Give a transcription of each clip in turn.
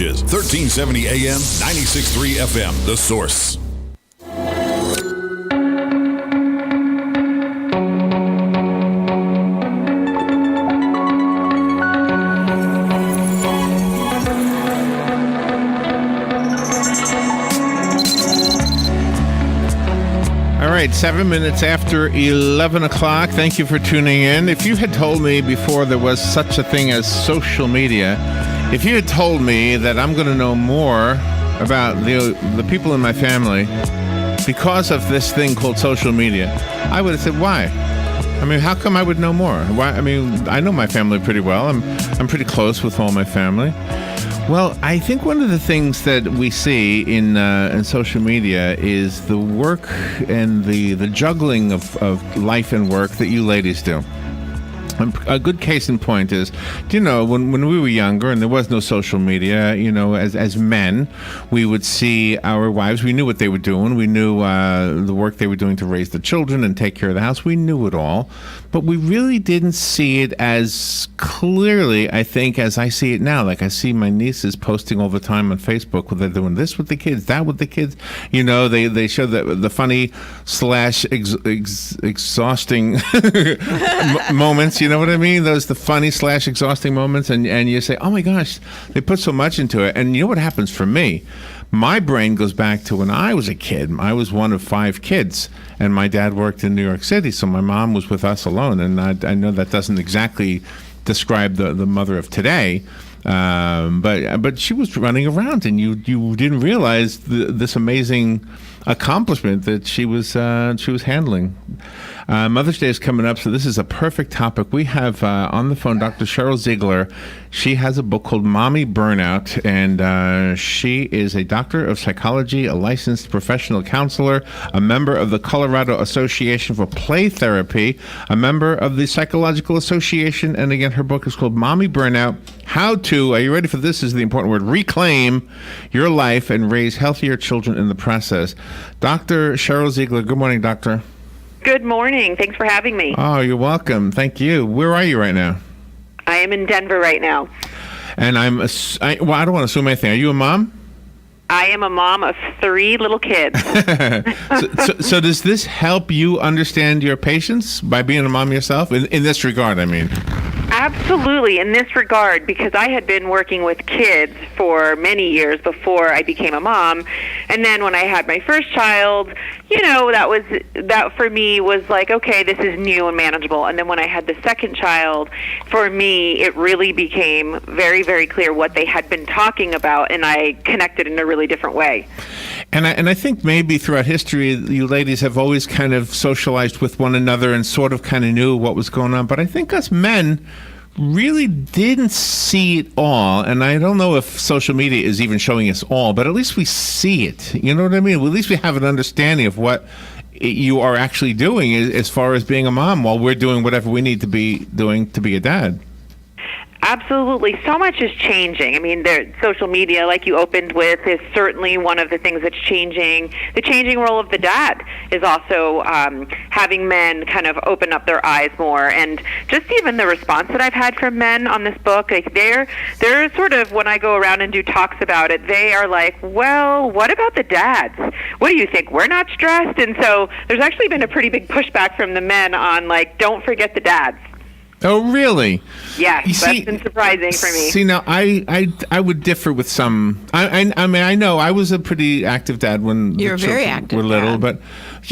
messages. 1370 AM, 96.3 FM, The Source. All right, 7 minutes after 11 o'clock. Thank you for tuning in. If you had told me before there was such a thing as social media, if you had told me that I'm going to know more about the people in my family because of this thing called social media, I would have said, why? I mean, how come I would know more? Why? I mean, I know my family pretty well. I'm pretty close with all my family. Well, I think one of the things that we see in social media is the work and the juggling of life and work that you ladies do. A good case in point is, do you know, when we were younger and there was no social media, you know, as men, we would see our wives. We knew what they were doing. We knew the work they were doing to raise the children and take care of the house. We knew it all. But we really didn't see it as clearly, I think, as I see it now. Like I see my nieces posting all the time on Facebook where they're doing this with the kids, that with the kids. You know, they show the funny / exhausting moments. You know what I mean? Those the funny / exhausting moments, and you say, oh my gosh, they put so much into it. And you know what happens for me? My brain goes back to when I was a kid. I was one of 5 kids, and my dad worked in New York City, so my mom was with us alone. And I know that doesn't exactly describe the mother of today, but she was running around, and you didn't realize this amazing accomplishment that she was handling. Mother's Day is coming up, so this is a perfect topic. We have on the phone Dr. Cheryl Ziegler. She has a book called Mommy Burnout, and she is a doctor of psychology, a licensed professional counselor, a member of the Colorado Association for Play Therapy, a member of the Psychological Association, and again, her book is called Mommy Burnout, How to, are you ready for this? This is the important word, reclaim your life and raise healthier children in the process. Dr. Cheryl Ziegler, good morning, doctor. Good morning. Thanks for having me. Oh, you're welcome. Thank you. Where are you right now? I am in Denver right now. And I don't want to assume anything. Are you a mom? I am a mom of 3 little kids. so does this help you understand your patients by being a mom yourself? In this regard, I mean. Absolutely, in this regard, because I had been working with kids for many years before I became a mom, and then when I had my first child, you know, that for me was like, okay, this is new and manageable. And then when I had the second child, for me, it really became very, very clear what they had been talking about, and I connected in a really different way. And I think maybe throughout history, you ladies have always kind of socialized with one another and sort of kind of knew what was going on. But I think us men really didn't see it all. And I don't know if social media is even showing us all, but at least we see it. You know what I mean? Well, at least we have an understanding of what you are actually doing as far as being a mom while we're doing whatever we need to be doing to be a dad. Absolutely. So much is changing. I mean, social media, like you opened with, is certainly one of the things that's changing. The changing role of the dad is also having men kind of open up their eyes more. And just even the response that I've had from men on this book, like they're sort of, when I go around and do talks about it, they are like, well, what about the dads? What do you think? We're not stressed? And so there's actually been a pretty big pushback from the men on, like, don't forget the dads. Oh, really? Yes, that's been surprising for me. See, now, I would differ with some. I mean, I know I was a pretty active dad when You're the very children active, were little, Dad.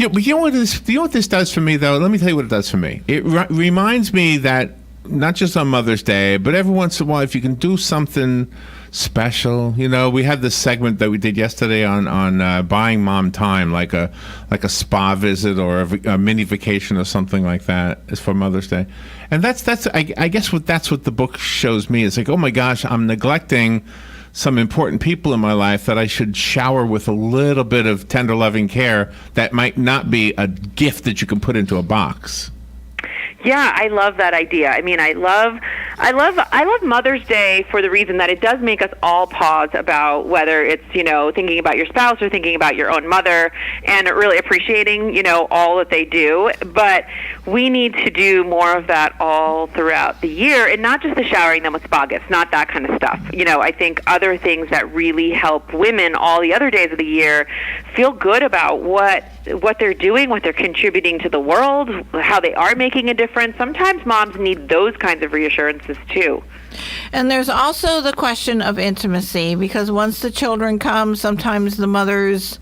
but you know what this does for me, though? Let me tell you what it does for me. It reminds me that not just on Mother's Day, but every once in a while, if you can do something special, you know, we had this segment that we did yesterday on buying mom time, like a spa visit or a mini vacation or something like that, is for Mother's Day, and that's I guess that's what the book shows me. It's like, oh my gosh, I'm neglecting some important people in my life that I should shower with a little bit of tender, loving care that might not be a gift that you can put into a box. Yeah, I love that idea. I mean, I love I love Mother's Day for the reason that it does make us all pause about whether it's, thinking about your spouse or thinking about your own mother, and really appreciating, all that they do. But we need to do more of that all throughout the year, and not just the showering them with spa gifts, not that kind of stuff. I think other things that really help women all the other days of the year feel good about what they're doing, what they're contributing to the world, how they are making a difference. Sometimes moms need those kinds of reassurances too. And there's also the question of intimacy, because once the children come, sometimes the mothers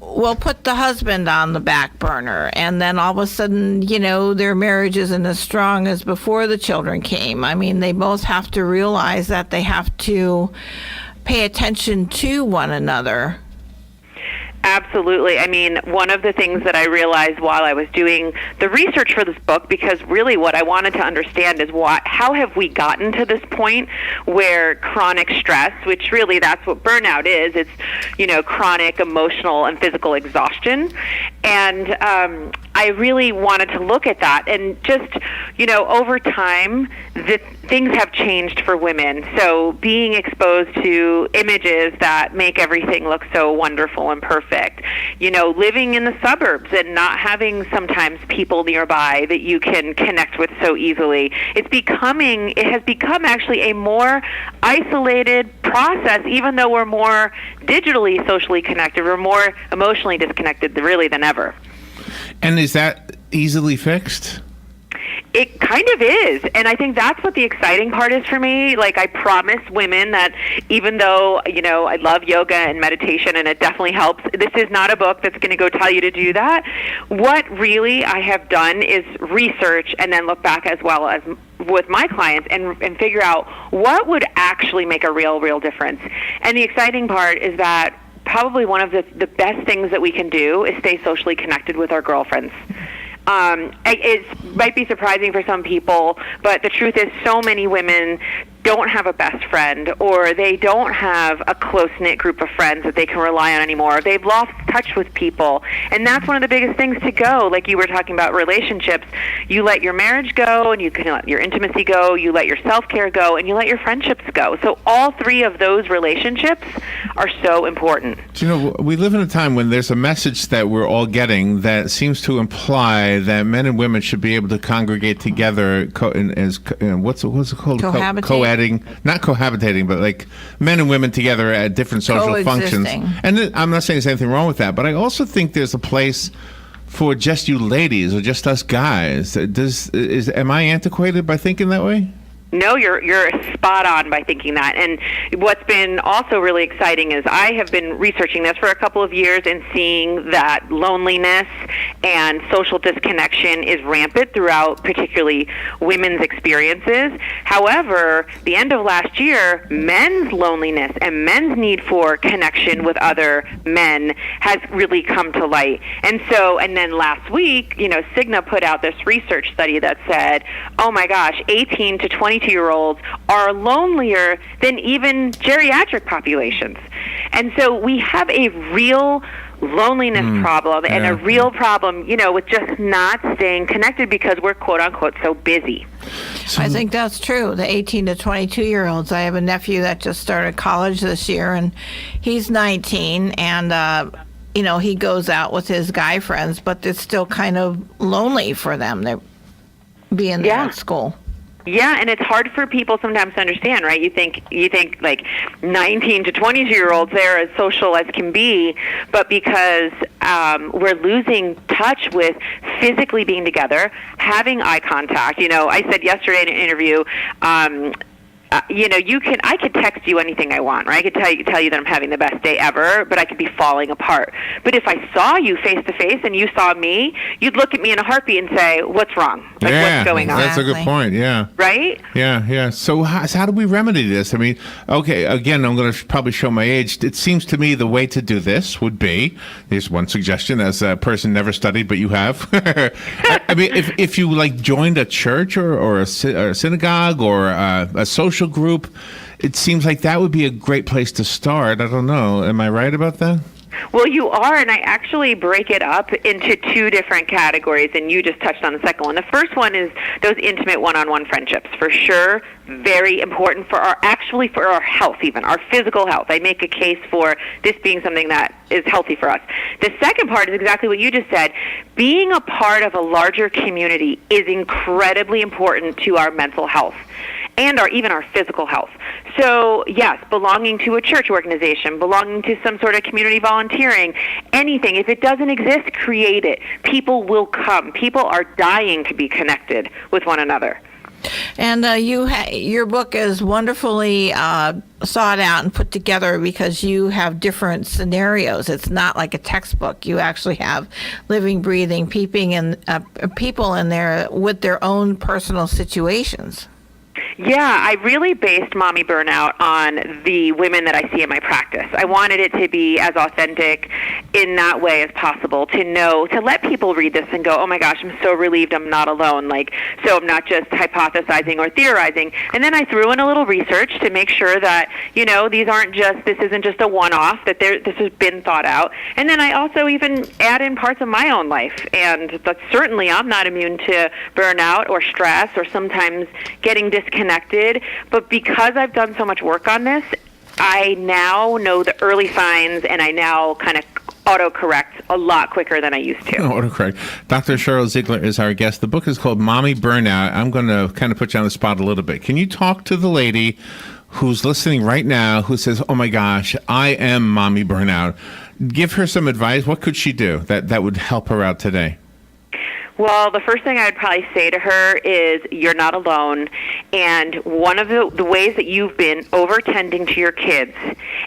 will put the husband on the back burner, and then all of a sudden, their marriage isn't as strong as before the children came. I mean, they both have to realize that they have to pay attention to one another. Absolutely. I mean, one of the things that I realized while I was doing the research for this book, because really what I wanted to understand is how have we gotten to this point where chronic stress, which really that's what burnout is, it's, chronic emotional and physical exhaustion. And I really wanted to look at that. And just, over time, things have changed for women. So being exposed to images that make everything look so wonderful and perfect, living in the suburbs and not having sometimes people nearby that you can connect with so easily. It has become actually a more isolated process, even though we're more digitally socially connected. We're more emotionally disconnected really than ever. And is that easily fixed? It kind of is, and I think that's what the exciting part is for me. Like, I promise women that even though, I love yoga and meditation, and it definitely helps, this is not a book that's going to go tell you to do that. What really I have done is research and then look back as well as with my clients and figure out what would actually make a real difference. And the exciting part is that probably one of the best things that we can do is stay socially connected with our girlfriends. It might be surprising for some people, but the truth is so many women don't have a best friend, or they don't have a close-knit group of friends that they can rely on anymore. They've lost touch with people, and that's one of the biggest things to go. Like you were talking about relationships, you let your marriage go, and you can let your intimacy go, you let your self-care go, and you let your friendships go. So all three of those relationships are so important. We live in a time when there's a message that we're all getting that seems to imply that men and women should be able to congregate together as what's it called? Not cohabitating, but like men and women together at different social functions. And I'm not saying there's anything wrong with that, but I also think there's a place for just you ladies or just us guys. Am I antiquated by thinking that way? No, you're spot on by thinking that. And what's been also really exciting is I have been researching this for a couple of years and seeing that loneliness and social disconnection is rampant throughout particularly women's experiences. However, the end of last year, men's loneliness and men's need for connection with other men has really come to light. And then last week, Cigna put out this research study that said, oh my gosh, 18 to 22-year-olds are lonelier than even geriatric populations. And so we have a real loneliness problem and a real problem, with just not staying connected because we're quote-unquote so busy. I think that's true. The 18 to 22-year-olds. I have a nephew that just started college this year, and he's 19, and he goes out with his guy friends, but it's still kind of lonely for them. They're being there at school. Yeah, and it's hard for people sometimes to understand, right? You think like 19 to 22-year-olds, they're as social as can be, but because we're losing touch with physically being together, having eye contact. I said yesterday in an interview, I could text you anything I want, right? I could tell you that I'm having the best day ever, but I could be falling apart. But if I saw you face to face and you saw me, you'd look at me in a heartbeat and say, "What's wrong? What's going on?" That's a good point. Yeah. Right? Yeah. So how do we remedy this? I mean, okay, again, I'm going to probably show my age. It seems to me the way to do this would be, here's one suggestion as a person never studied, but you have. I mean, if you joined a church or a synagogue or a social group, it seems like that would be a great place to start. I don't know. Am I right about that? Well, you are, and I actually break it up into two different categories, and you just touched on the second one. The first one is those intimate one-on-one friendships, for sure, very important for our health, even our physical health. I make a case for this being something that is healthy for us. The second part is exactly what you just said. Being a part of a larger community is incredibly important to our mental health and even our physical health. So, yes, belonging to a church organization, belonging to some sort of community volunteering, anything. If it doesn't exist, create it. People will come. People are dying to be connected with one another. And your book is wonderfully sought out and put together because you have different scenarios. It's not like a textbook. You actually have living, breathing, people in there with their own personal situations. Yeah, I really based Mommy Burnout on the women that I see in my practice. I wanted it to be as authentic in that way as possible, to let people read this and go, oh my gosh, I'm so relieved I'm not alone. So I'm not just hypothesizing or theorizing. And then I threw in a little research to make sure that, this isn't just a one-off, that this has been thought out. And then I also even add in parts of my own life. And that certainly I'm not immune to burnout or stress or sometimes getting disconnected, but because I've done so much work on this, I now know the early signs, and I now kind of autocorrect a lot quicker than I used to. Autocorrect. Dr. Cheryl Ziegler is our guest. The book is called Mommy Burnout. I'm going to kind of put you on the spot a little bit. Can you talk to the lady who's listening right now who says, oh my gosh, I am Mommy Burnout? Give her some advice. What could she do that would help her out today? Well, the first thing I would probably say to her is you're not alone, and one of the ways that you've been overtending to your kids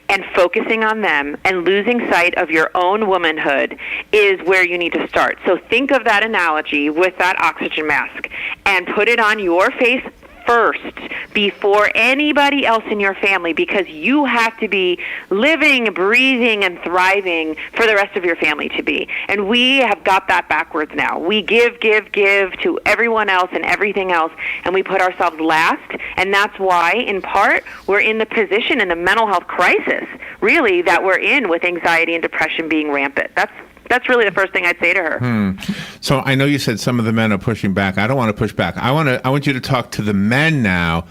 and focusing on them and losing sight of your own womanhood is where you need to start. So think of that analogy with that oxygen mask and put it on your face first before anybody else in your family, because you have to be living, breathing, and thriving for the rest of your family to be. And we have got that backwards now. We give to everyone else and everything else, and we put ourselves last. And that's why, in part, we're in the position in the mental health crisis, really, that we're in with anxiety and depression being rampant. That's really the first thing I'd say to her. So I know you said some of the men are pushing back. I don't want to push back. I want you to talk to the men now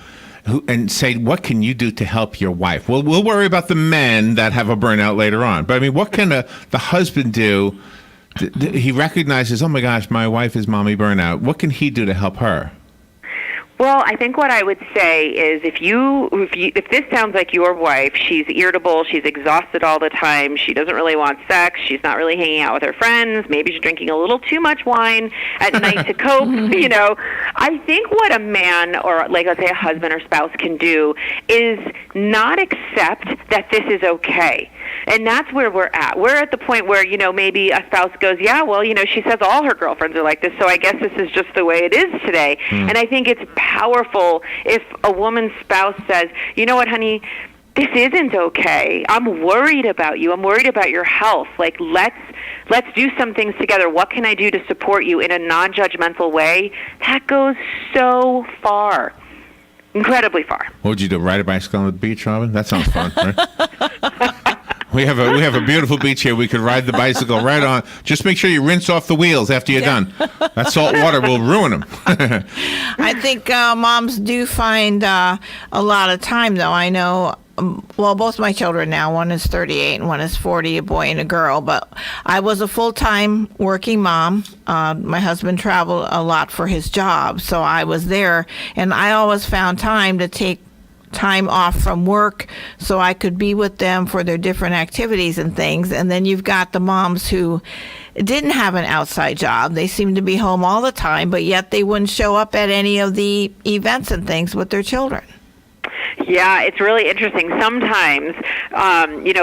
and say, what can you do to help your wife? We'll worry about the men that have a burnout later on. But I mean, what can the husband do? He recognizes, oh my gosh, my wife is Mommy Burnout. What can he do to help her? Well, I think what I would say is if this sounds like your wife, she's irritable, she's exhausted all the time, she doesn't really want sex, she's not really hanging out with her friends, maybe she's drinking a little too much wine at night to cope, I think what a man or let's say a husband or spouse can do is not accept that this is okay. And that's where we're at. We're at the point where, maybe a spouse goes, yeah, well, she says all her girlfriends are like this, so I guess this is just the way it is today. And I think it's powerful if a woman's spouse says, you know what, honey, this isn't okay. I'm worried about you. I'm worried about your health. Let's do some things together. What can I do to support you in a non-judgmental way? That goes so far. Incredibly far. What would you do? Ride a bicycle on the beach, Robin? That sounds fun, right? We have a beautiful beach here. We could ride the bicycle right on. Just make sure you rinse off the wheels after you're done. That salt water will ruin them. I think moms do find a lot of time, though. I know, both my children now, one is 38 and one is 40, a boy and a girl. But I was a full-time working mom. My husband traveled a lot for his job, so I was there. And I always found time to take time off from work so I could be with them for their different activities and things. And then you've got the moms who didn't have an outside job. They seemed to be home all the time, but yet they wouldn't show up at any of the events and things with their children. Yeah, it's really interesting. Sometimes,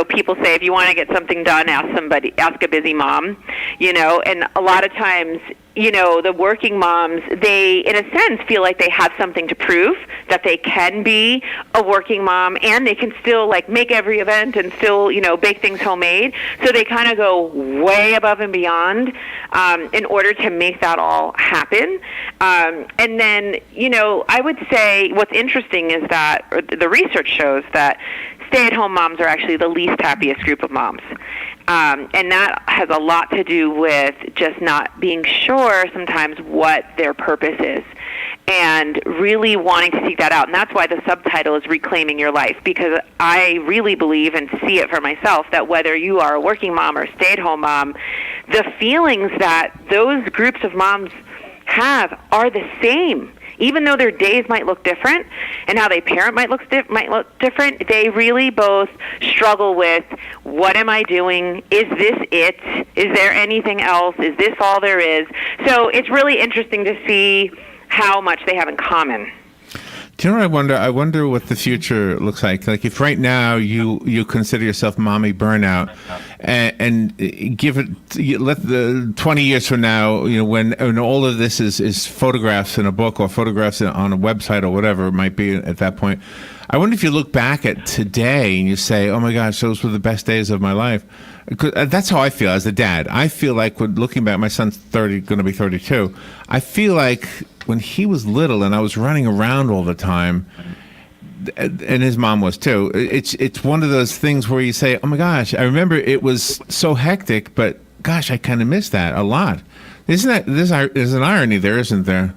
people say if you want to get something done, ask a busy mom, and a lot of times, the working moms, they, in a sense, feel like they have something to prove, that they can be a working mom, and they can still, make every event and still, bake things homemade. So they kind of go way above and beyond in order to make that all happen. And then, I would say what's interesting is that the research shows that stay-at-home moms are actually the least happiest group of moms. And that has a lot to do with just not being sure sometimes what their purpose is, and really wanting to seek that out. And that's why the subtitle is Reclaiming Your Life, because I really believe and see it for myself that whether you are a working mom or a stay-at-home mom, the feelings that those groups of moms have are the same. Even though their days might look different and how they parent might look different, they really both struggle with, what am I doing? Is this it? Is there anything else? Is this all there is? So it's really interesting to see how much they have in common. Do you know what I wonder? I wonder what the future looks like. Like if right now you consider yourself mommy burnout, and give it, let the 20 years from now, when all of this is photographs in a book or photographs on a website or whatever it might be at that point. I wonder if you look back at today and you say, oh my gosh, those were the best days of my life. That's how I feel as a dad. I feel like when looking back, my son's going to be 32. I feel like when he was little and I was running around all the time, and his mom was too, it's one of those things where you say, oh my gosh, I remember it was so hectic, but gosh, I kind of miss that a lot. There's an irony there, isn't there?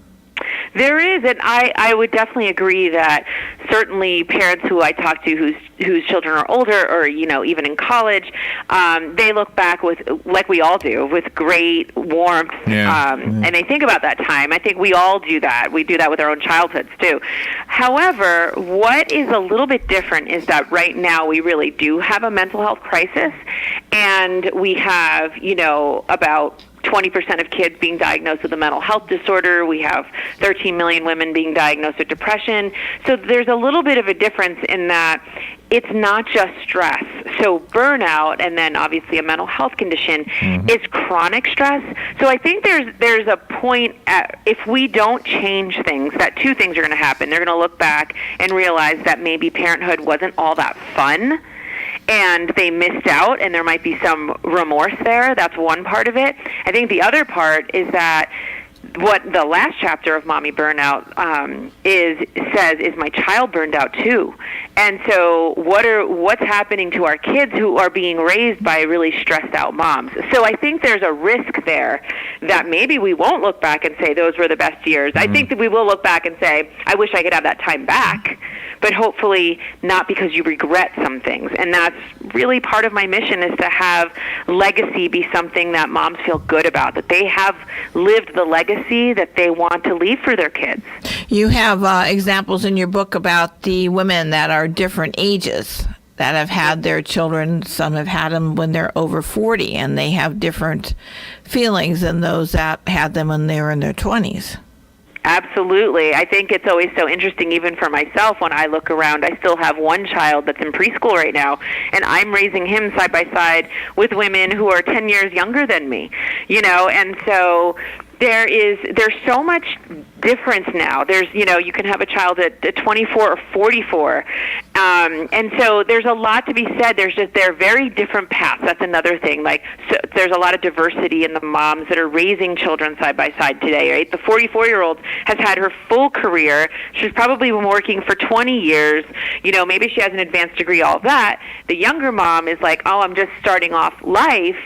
There is, and I would definitely agree that certainly parents who I talk to whose children are older or, even in college, they look back with, like we all do, with great warmth. And they think about that time. I think we all do that. We do that with our own childhoods, too. However, what is a little bit different is that right now we really do have a mental health crisis, and we have, about 20% of kids being diagnosed with a mental health disorder. We have 13 million women being diagnosed with depression. So there's a little bit of a difference in that it's not just stress. So burnout, and then obviously a mental health condition, is chronic stress. So I think there's a point if we don't change things, that two things are going to happen. They're going to look back and realize that maybe parenthood wasn't all that fun, and they missed out, and there might be some remorse there. That's one part of it. I think the other part is that what the last chapter of Mommy Burnout says is, my child burned out too. And so what's happening to our kids who are being raised by really stressed out moms? So I think there's a risk there that maybe we won't look back and say those were the best years. I think that we will look back and say, I wish I could have that time back, but hopefully not because you regret some things. And that's really part of my mission, is to have legacy be something that moms feel good about, that they have lived the legacy that they want to leave for their kids. You have examples in your book about the women that are different ages that have had their children. Some have had them when they're over 40, and they have different feelings than those that had them when they were in their 20s. Absolutely. I think it's always so interesting, even for myself, when I look around. I still have one child that's in preschool right now, and I'm raising him side by side with women who are 10 years younger than me, and so there's so much difference now. There's, you can have a child at 24 or 44. And so there's a lot to be said. They're very different paths. That's another thing. So there's a lot of diversity in the moms that are raising children side by side today, right? The 44-year-old has had her full career. She's probably been working for 20 years. Maybe she has an advanced degree, all of that. The younger mom is like, oh, I'm just starting off life.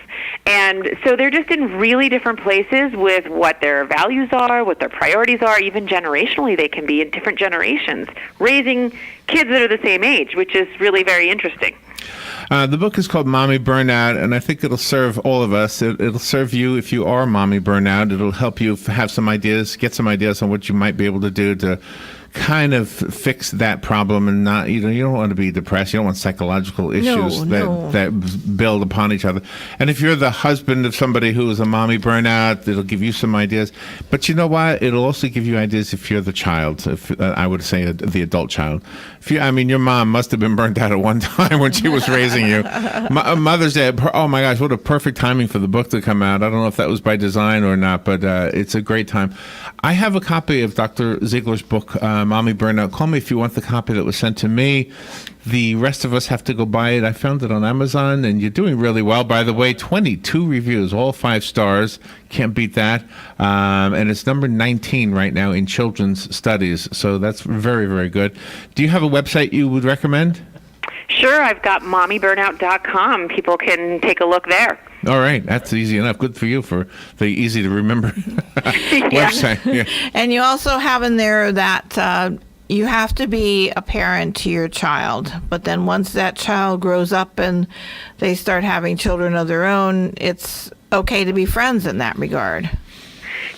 And so they're just in really different places with what their values are, what their priorities are. Even generationally, they can be in different generations, raising kids that are the same age, which is really very interesting. The book is called Mommy Burnout, and I think it'll serve all of us. It'll serve you if you are Mommy Burnout. It'll help you have some ideas, get some ideas on what you might be able to do to kind of fix that problem, and not, you don't want to be depressed. You don't want psychological issues that build upon each other. And if you're the husband of somebody who is a mommy burnout, it'll give you some ideas. But you know what? It'll also give you ideas if you're the child. If I would say the adult child. Your mom must have been burnt out at one time when she was raising you. Mother's Day. Oh my gosh, what a perfect timing for the book to come out. I don't know if that was by design or not, but it's a great time. I have a copy of Dr. Ziegler's book, Mommy Burnout. Call me if you want the copy that was sent to me. The rest of us have to go buy it. I found it on Amazon, and you're doing really well. By the way, 22 reviews, all 5 stars. Can't beat that. And it's number 19 right now in children's studies. So that's very, very good. Do you have a website you would recommend? Sure, I've got mommyburnout.com. People can take a look there. All right, that's easy enough. Good for you for the easy to remember website. Yeah. And you also have in there that you have to be a parent to your child. But then once that child grows up and they start having children of their own, it's okay to be friends in that regard.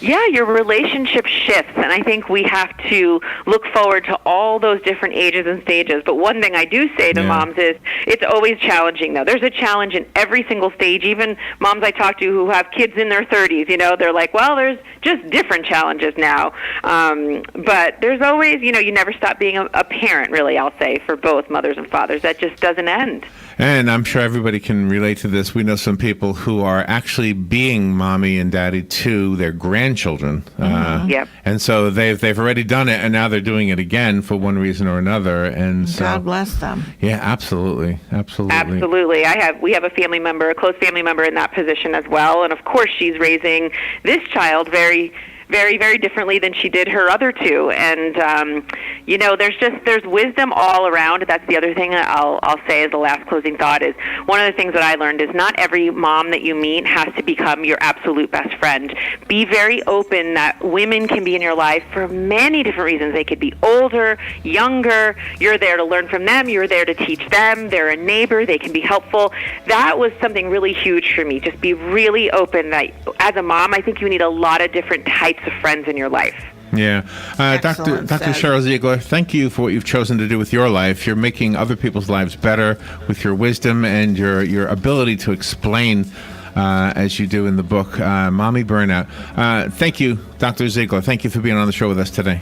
Yeah, your relationship shifts, and I think we have to look forward to all those different ages and stages. But one thing I do say to moms is it's always challenging, though. There's a challenge in every single stage. Even moms I talk to who have kids in their 30s, they're like, well, there's just different challenges now. But there's always, you never stop being a parent, really, I'll say, for both mothers and fathers. That just doesn't end. And I'm sure everybody can relate to this. We know some people who are actually being mommy and daddy to their grandchildren. Yep. And so they've already done it, and now they're doing it again for one reason or another. And so, God bless them. Yeah, absolutely. Absolutely. We have a family member, a close family member in that position as well. And of course, she's raising this child very, very, very differently than she did her other two. And, there's wisdom all around. That's the other thing I'll say as the last closing thought is one of the things that I learned is not every mom that you meet has to become your absolute best friend. Be very open that women can be in your life for many different reasons. They could be older, younger. You're there to learn from them. You're there to teach them. They're a neighbor. They can be helpful. That was something really huge for me. Just be really open that as a mom, I think you need a lot of different types of friends in your life. Yeah. Dr. Cheryl Ziegler, thank you for what you've chosen to do with your life. You're making other people's lives better with your wisdom and your ability to explain, as you do in the book, Mommy Burnout. Thank you, Dr. Ziegler. Thank you for being on the show with us today.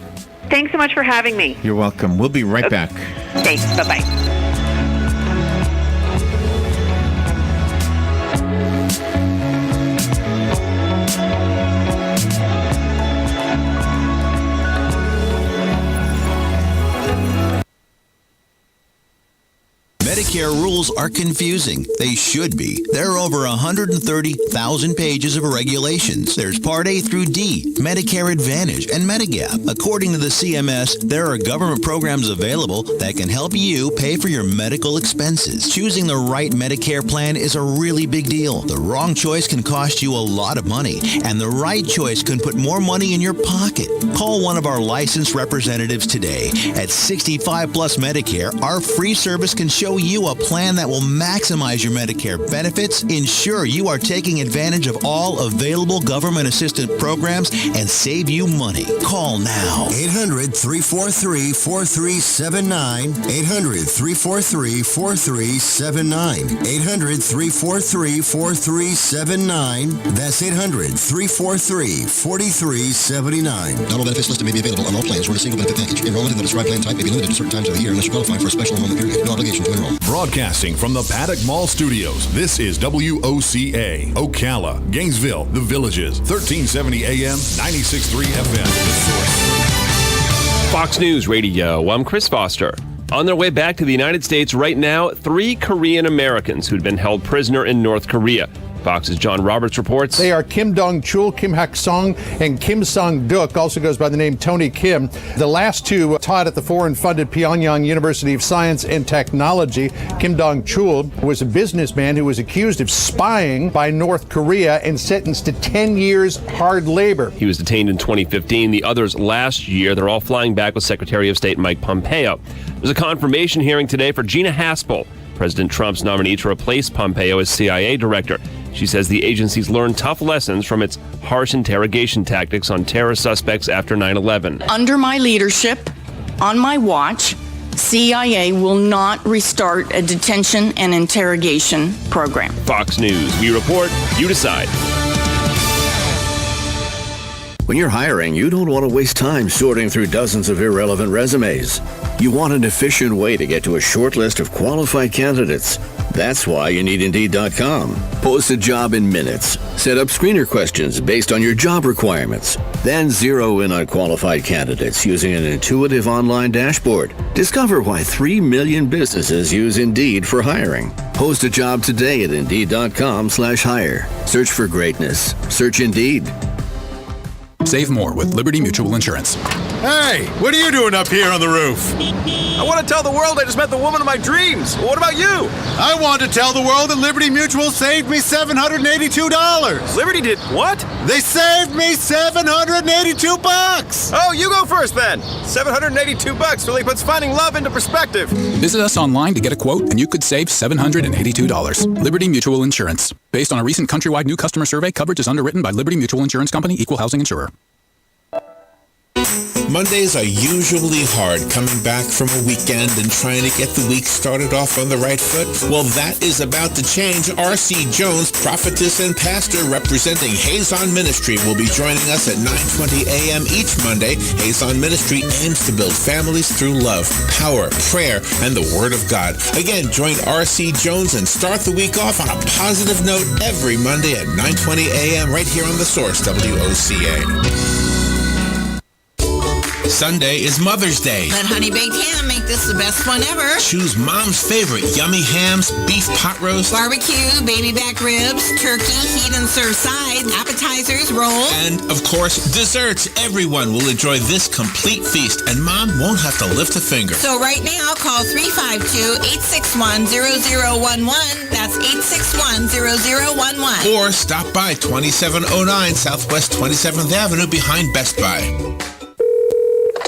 Thanks so much for having me. You're welcome. We'll be right back. Thanks. Bye-bye. Medicare rules are confusing. They should be. There are over 130,000 pages of regulations. There's Part A through D, Medicare Advantage, and Medigap. According to the CMS, there are government programs available that can help you pay for your medical expenses. Choosing the right Medicare plan is a really big deal. The wrong choice can cost you a lot of money, and the right choice can put more money in your pocket. Call one of our licensed representatives today. At 65 Plus Medicare, our free service can show you a plan that will maximize your Medicare benefits, ensure you are taking advantage of all available government assistance programs, and save you money. Call now. 800-343-4379. 800-343-4379. 800-343-4379. That's 800-343-4379. Not all benefits listed may be available on all plans or in a single benefit package. Enrollment in the prescribed plan type may be limited to certain times of the year unless you qualify for a special enrollment period. No obligation to enroll. Broadcasting from the Paddock Mall Studios, this is WOCA, Ocala, Gainesville, The Villages, 1370 AM, 96.3 FM, The Source. Fox News Radio, I'm Chris Foster. On their way back to the United States right now, 3 Korean Americans who'd been held prisoner in North Korea. Fox's John Roberts reports. They are Kim Dong-chul, Kim Hak-song, and Kim Song-duk, also goes by the name Tony Kim. The last two taught at the foreign-funded Pyongyang University of Science and Technology. Kim Dong-chul was a businessman who was accused of spying by North Korea and sentenced to 10 years hard labor. He was detained in 2015, the others last year. They're all flying back with Secretary of State Mike Pompeo. There's a confirmation hearing today for Gina Haspel, President Trump's nominee to replace Pompeo as CIA director. She says the agency's learned tough lessons from its harsh interrogation tactics on terror suspects after 9/11. Under my leadership, on my watch, CIA will not restart a detention and interrogation program. Fox News. We report, you decide. When you're hiring, you don't want to waste time sorting through dozens of irrelevant resumes. You want an efficient way to get to a short list of qualified candidates. That's why you need Indeed.com. Post a job in minutes. Set up screener questions based on your job requirements. Then zero in on qualified candidates using an intuitive online dashboard. Discover why 3 million businesses use Indeed for hiring. Post a job today at Indeed.com/hire. Search for greatness. Search Indeed. Save more with Liberty Mutual Insurance. Hey, what are you doing up here on the roof? I want to tell the world I just met the woman of my dreams. What about you? I want to tell the world that Liberty Mutual saved me $782. Liberty did what? They saved me $782. Oh, you go first then. $782 really puts finding love into perspective. Visit us online to get a quote, and you could save $782. Liberty Mutual Insurance. Based on a recent countrywide new customer survey, coverage is underwritten by Liberty Mutual Insurance Company, Equal Housing Insurer. Mondays are usually hard, coming back from a weekend and trying to get the week started off on the right foot. Well, that is about to change. R.C. Jones, prophetess and pastor representing Hazon Ministry, will be joining us at 9:20 a.m. each Monday. Hazon Ministry aims to build families through love, power, prayer, and the Word of God. Again, join R.C. Jones and start the week off on a positive note every Monday at 9:20 a.m. right here on The Source, WOCA. Sunday is Mother's Day. Let Honey Baked Ham make this the best one ever. Choose Mom's favorite yummy hams, beef pot roast, barbecue, baby back ribs, turkey, heat and serve sides, appetizers, rolls, and, of course, desserts. Everyone will enjoy this complete feast, and Mom won't have to lift a finger. So right now, call 352-861-0011. That's 861-0011. Or stop by 2709 Southwest 27th Avenue behind Best Buy.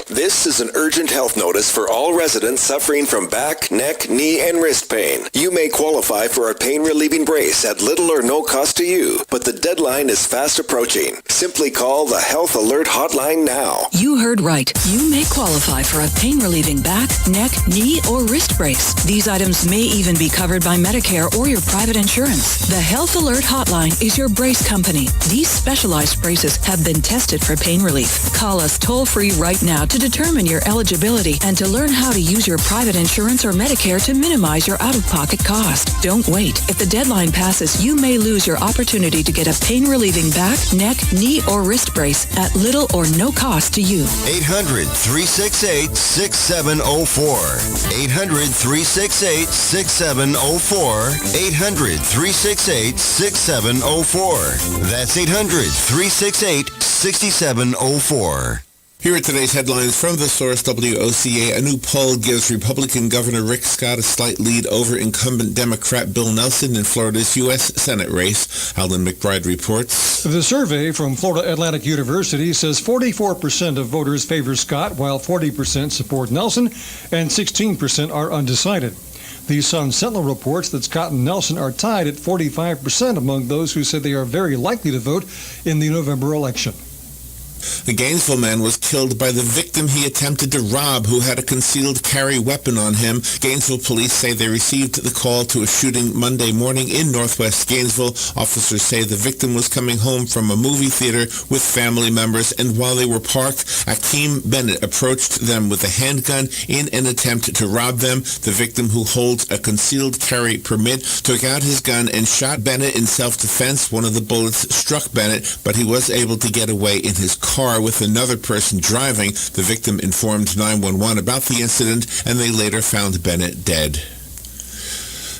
This is an urgent health notice for all residents suffering from back, neck, knee, and wrist pain. You may qualify for a pain-relieving brace at little or no cost to you, but the deadline is fast approaching. Simply call the Health Alert Hotline now. You heard right. You may qualify for a pain-relieving back, neck, knee, or wrist brace. These items may even be covered by Medicare or your private insurance. The Health Alert Hotline is your brace company. These specialized braces have been tested for pain relief. Call us toll-free right now to determine your eligibility and to learn how to use your private insurance or Medicare to minimize your out-of-pocket cost. Don't wait. If the deadline passes, you may lose your opportunity to get a pain-relieving back, neck, knee, or wrist brace at little or no cost to you. 800-368-6704. 800-368-6704. 800-368-6704. That's 800-368-6704. Here are today's headlines from The Source, WOCA. A new poll gives Republican Governor Rick Scott a slight lead over incumbent Democrat Bill Nelson in Florida's U.S. Senate race. Alan McBride reports. The survey from Florida Atlantic University says 44% of voters favor Scott, while 40% support Nelson, and 16% are undecided. The Sun-Sentinel reports that Scott and Nelson are tied at 45% among those who said they are very likely to vote in the November election. The Gainesville man was killed by the victim he attempted to rob, who had a concealed carry weapon on him. Gainesville police say they received the call to a shooting Monday morning in northwest Gainesville. Officers say the victim was coming home from a movie theater with family members, and while they were parked, Akeem Bennett approached them with a handgun in an attempt to rob them. The victim, who holds a concealed carry permit, took out his gun and shot Bennett in self-defense. One of the bullets struck Bennett, but he was able to get away in his car with another person driving. The victim informed 911 about the incident, and they later found Bennett dead.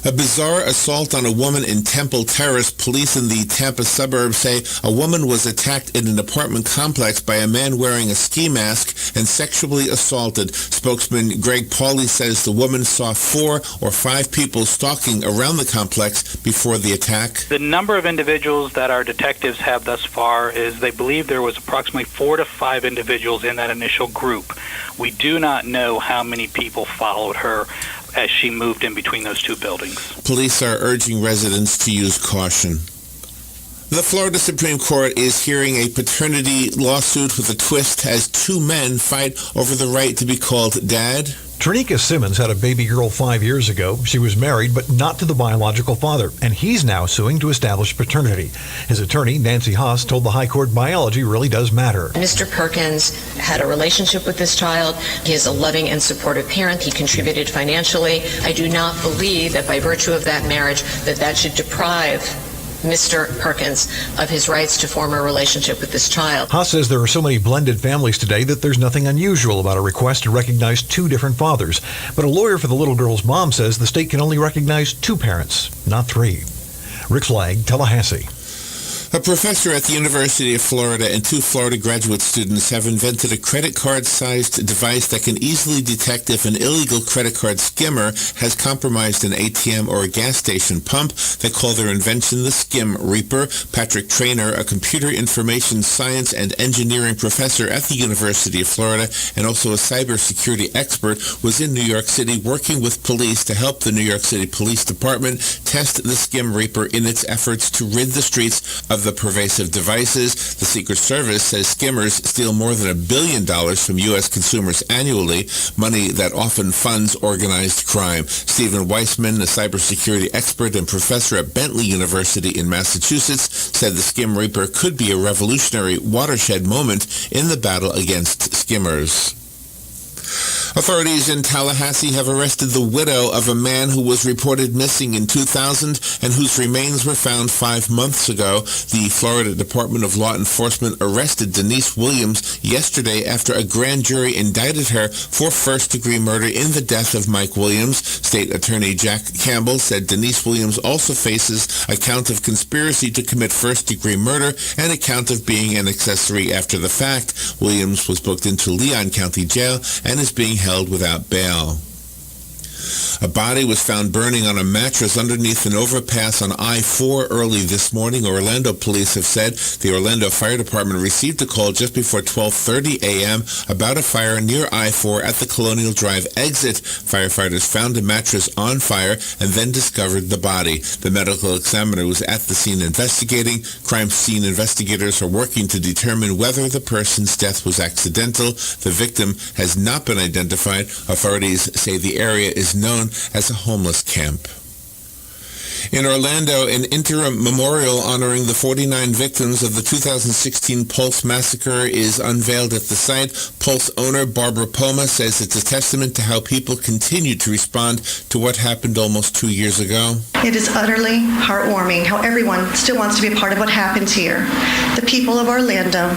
A bizarre assault on a woman in Temple Terrace. Police in the Tampa suburbs say a woman was attacked in an apartment complex by a man wearing a ski mask and sexually assaulted. Spokesman Greg Pauly says the woman saw 4 or 5 people stalking around the complex before the attack. The number of individuals that our detectives have thus far is they believe there was approximately 4 to 5 individuals in that initial group. We do not know how many people followed her as she moved in between those two buildings. Police are urging residents to use caution. The Florida Supreme Court is hearing a paternity lawsuit with a twist as 2 men fight over the right to be called dad. Trenica Simmons had a baby girl 5 years ago. She was married, but not to the biological father, and he's now suing to establish paternity. His attorney, Nancy Haas, told the High Court biology really does matter. Mr. Perkins had a relationship with this child. He is a loving and supportive parent. He contributed financially. I do not believe that by virtue of that marriage that should deprive Mr. Perkins of his rights to form a relationship with this child. Haas says there are so many blended families today that there's nothing unusual about a request to recognize 2 different fathers. But a lawyer for the little girl's mom says the state can only recognize 2 parents, not 3. Rick Flagg, Tallahassee. A professor at the University of Florida and 2 Florida graduate students have invented a credit card-sized device that can easily detect if an illegal credit card skimmer has compromised an ATM or a gas station pump. They call their invention the Skim Reaper. Patrick Traynor, a computer information science and engineering professor at the University of Florida and also a cybersecurity expert, was in New York City working with police to help the New York City Police Department test the Skim Reaper in its efforts to rid the streets of the pervasive devices. The Secret Service says skimmers steal more than $1 billion from U.S. consumers annually, money that often funds organized crime. Stephen Weissman, a cybersecurity expert and professor at Bentley University in Massachusetts, said the Skim Reaper could be a revolutionary watershed moment in the battle against skimmers. Authorities in Tallahassee have arrested the widow of a man who was reported missing in 2000 and whose remains were found 5 months ago. The Florida Department of Law Enforcement arrested Denise Williams yesterday after a grand jury indicted her for first-degree murder in the death of Mike Williams. State Attorney Jack Campbell said Denise Williams also faces a count of conspiracy to commit first-degree murder and a count of being an accessory after the fact. Williams was booked into Leon County Jail and is being held without bail. A body was found burning on a mattress underneath an overpass on I-4 early this morning, Orlando police have said. The Orlando Fire Department received a call just before 12:30 a.m. about a fire near I-4 at the Colonial Drive exit. Firefighters found a mattress on fire and then discovered the body. The medical examiner was at the scene investigating. Crime scene investigators are working to determine whether the person's death was accidental. The victim has not been identified. Authorities say the area is known as a homeless camp. In Orlando, an interim memorial honoring the 49 victims of the 2016 Pulse massacre is unveiled at the site. Pulse owner Barbara Poma says it's a testament to how people continue to respond to what happened almost 2 years ago. It is utterly heartwarming how everyone still wants to be a part of what happens here. The people of Orlando,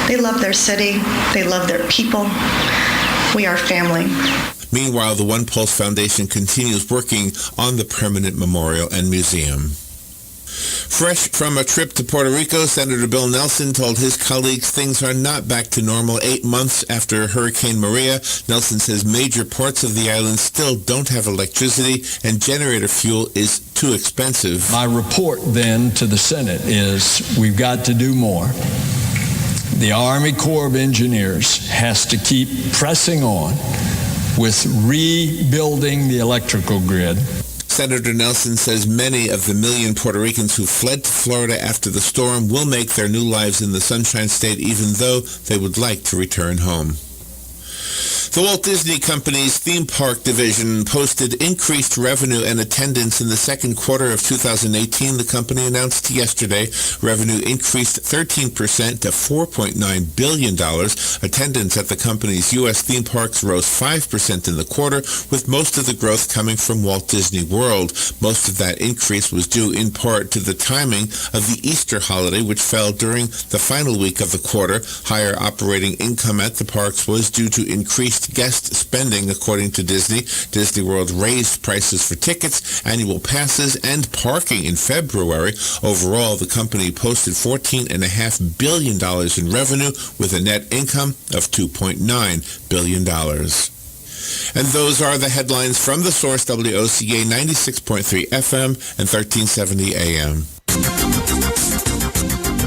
they love their city, they love their people. We are family. Meanwhile, the One Pulse Foundation continues working on the permanent memorial and museum. Fresh from a trip to Puerto Rico, Senator Bill Nelson told his colleagues things are not back to normal 8 months after Hurricane Maria. Nelson says major parts of the island still don't have electricity and generator fuel is too expensive. My report then to the Senate is we've got to do more. The Army Corps of Engineers has to keep pressing on with rebuilding the electrical grid. Senator Nelson says many of the million Puerto Ricans who fled to Florida after the storm will make their new lives in the Sunshine State, even though they would like to return home. The Walt Disney Company's theme park division posted increased revenue and attendance in the second quarter of 2018. The company announced yesterday revenue increased 13% to $4.9 billion. Attendance at the company's U.S. theme parks rose 5% in the quarter, with most of the growth coming from Walt Disney World. Most of that increase was due in part to the timing of the Easter holiday, which fell during the final week of the quarter. Higher operating income at the parks was due to increased guest spending, according to Disney. Disney World raised prices for tickets, annual passes, and parking in February. Overall, the company posted $14.5 billion in revenue with a net income of $2.9 billion. And those are the headlines from The Source, WOCA 96.3 FM and 1370 AM.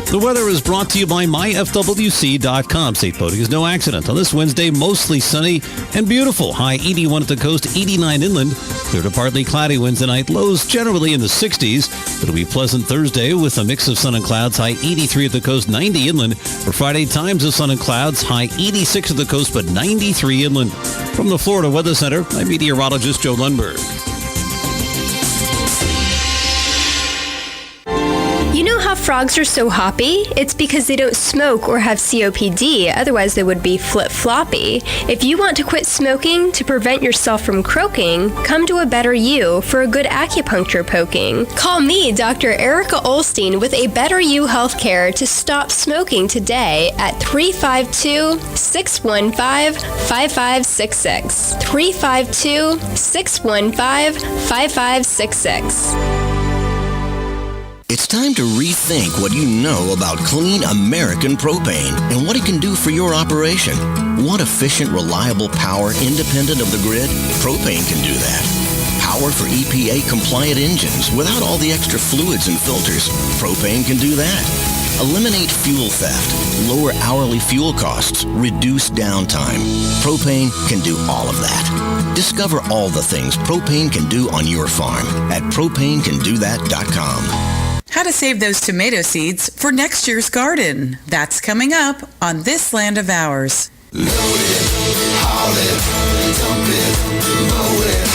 The weather is brought to you by myfwc.com. Safe boating is no accident. On this Wednesday, mostly sunny and beautiful. High 81 at the coast, 89 inland. Clear to partly cloudy Wednesday night. Lows generally in the 60s. It'll be pleasant Thursday with a mix of sun and clouds. High 83 at the coast, 90 inland. For Friday, times of sun and clouds. High 86 at the coast, but 93 inland. From the Florida Weather Center, I'm meteorologist Joe Lundberg. You know how frogs are so hoppy? It's because they don't smoke or have COPD, otherwise they would be flip-floppy. If you want to quit smoking to prevent yourself from croaking, come to A Better You for a good acupuncture poking. Call me, Dr. Erica Olstein, with A Better You Healthcare to stop smoking today at 352-615-5566. 352-615-5566. It's time to rethink what you know about clean American propane and what it can do for your operation. Want efficient, reliable power independent of the grid? Propane can do that. Power for EPA-compliant engines without all the extra fluids and filters? Propane can do that. Eliminate fuel theft, lower hourly fuel costs, reduce downtime. Propane can do all of that. Discover all the things propane can do on your farm at propanecandothat.com. How to save those tomato seeds for next year's garden. That's coming up on This Land of Ours. Load it, haul it, dump it, mow it.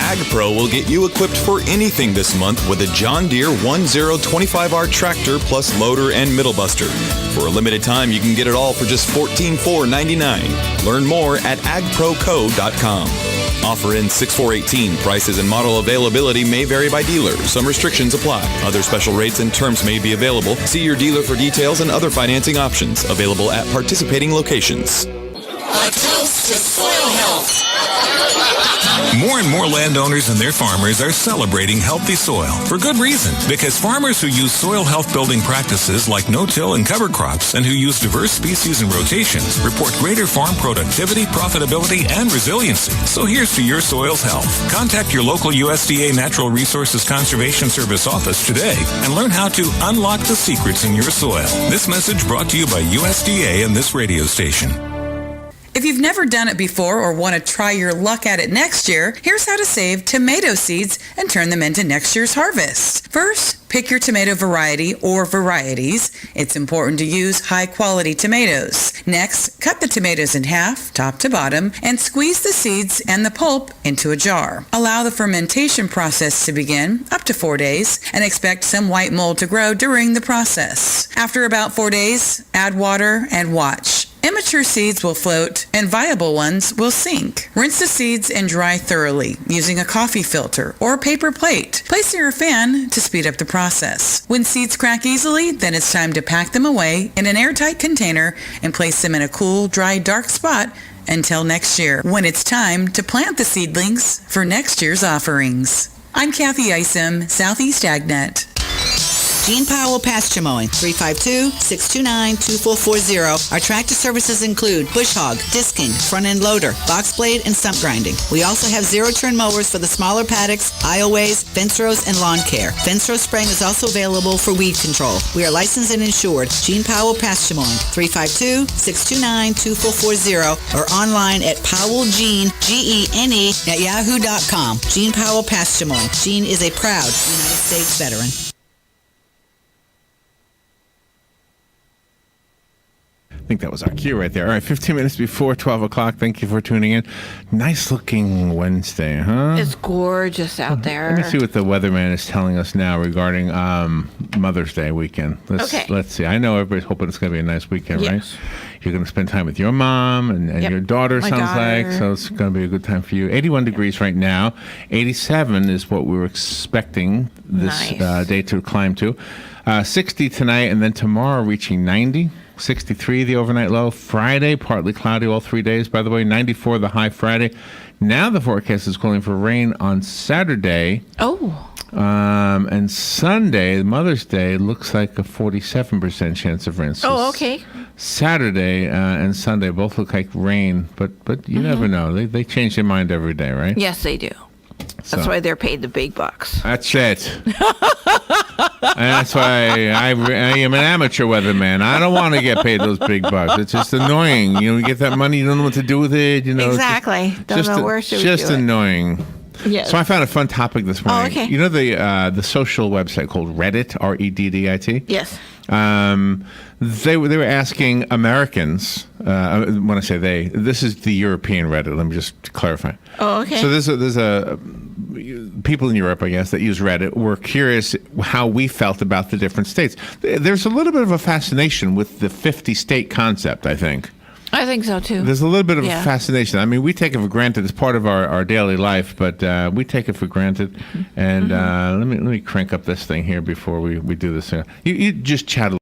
AgPro will get you equipped for anything this month with a John Deere 1025R tractor plus loader and middle buster. For a limited time, you can get it all for just $14,499. Learn more at agproco.com. Offer in 6/4/18. Prices and model availability may vary by dealer. Some restrictions apply. Other special rates and terms may be available. See your dealer for details and other financing options available at participating locations. A toast to soil health. More and more landowners and their farmers are celebrating healthy soil for good reason. Because farmers who use soil health building practices like no-till and cover crops and who use diverse species and rotations report greater farm productivity, profitability, and resiliency. So here's to your soil's health. Contact your local USDA Natural Resources Conservation Service office today and learn how to unlock the secrets in your soil. This message brought to you by USDA and this radio station. If you've never done it before or want to try your luck at it next year, here's how to save tomato seeds and turn them into next year's harvest. First, pick your tomato variety or varieties. It's important to use high-quality tomatoes. Next, cut the tomatoes in half, top to bottom, and squeeze the seeds and the pulp into a jar. Allow the fermentation process to begin, up to 4 days, and expect some white mold to grow during the process. After about 4 days, add water and watch. Immature seeds will float and viable ones will sink. Rinse the seeds and dry thoroughly using a coffee filter or a paper plate. Place near a fan to speed up the process. When seeds crack easily, then it's time to pack them away in an airtight container and place them in a cool, dry, dark spot until next year, when it's time to plant the seedlings for next year's offerings. I'm Kathy Isom, Southeast AgNet. Gene Powell Pasture Mowing, 352-629-2440. Our tractor services include bush hog, disking, front-end loader, box blade, and stump grinding. We also have zero-turn mowers for the smaller paddocks, aisleways, fence rows, and lawn care. Fence row spraying is also available for weed control. We are licensed and insured. Gene Powell Pasture Mowing, 352-629-2440, or online at powellgene, Gene, at yahoo.com. Gene Powell Pasture Mowing. Gene is a proud United States veteran. I think that was our cue right there. All right, 15 minutes before 12 o'clock. Thank you for tuning in. Nice looking Wednesday, huh? It's gorgeous out there. Let me see what the weatherman is telling us now regarding Mother's Day weekend. Let's see. I know everybody's hoping it's going to be a nice weekend, right? You're going to spend time with your mom and your daughter, sounds like. So it's going to be a good time for you. 81 degrees right now. 87 is what we were expecting this day to climb to. 60 tonight, and then tomorrow reaching 90. 63 the overnight low. Friday, partly cloudy all 3 days, by the way. 94 the high Friday. Now the forecast is calling for rain on Saturday. And Sunday, Mother's Day, looks like a 47% chance of rain. So okay. Saturday and Sunday both look like rain, but you never know. They change their mind every day, right? Yes, they do. That's why they're paid the big bucks. That's it. And that's why I am an amateur weatherman. I don't want to get paid those big bucks. It's just annoying. You get that money, you don't know what to do with it. Exactly. Don't know where to do it. Just annoying. Yes. So I found a fun topic this morning. Oh, okay. You know the social website called Reddit, Reddit? Yes. They were asking Americans, when I say they, this is the European Reddit, let me just clarify. Oh, okay. So there's people in Europe, I guess, that use Reddit were curious how we felt about the different states. There's a little bit of a fascination with the 50-state concept, I think. I think so, too. There's a little bit of a fascination. I mean, we take it for granted. It's part of our daily life, but we take it for granted. And let me crank up this thing here before we do this. You just chat a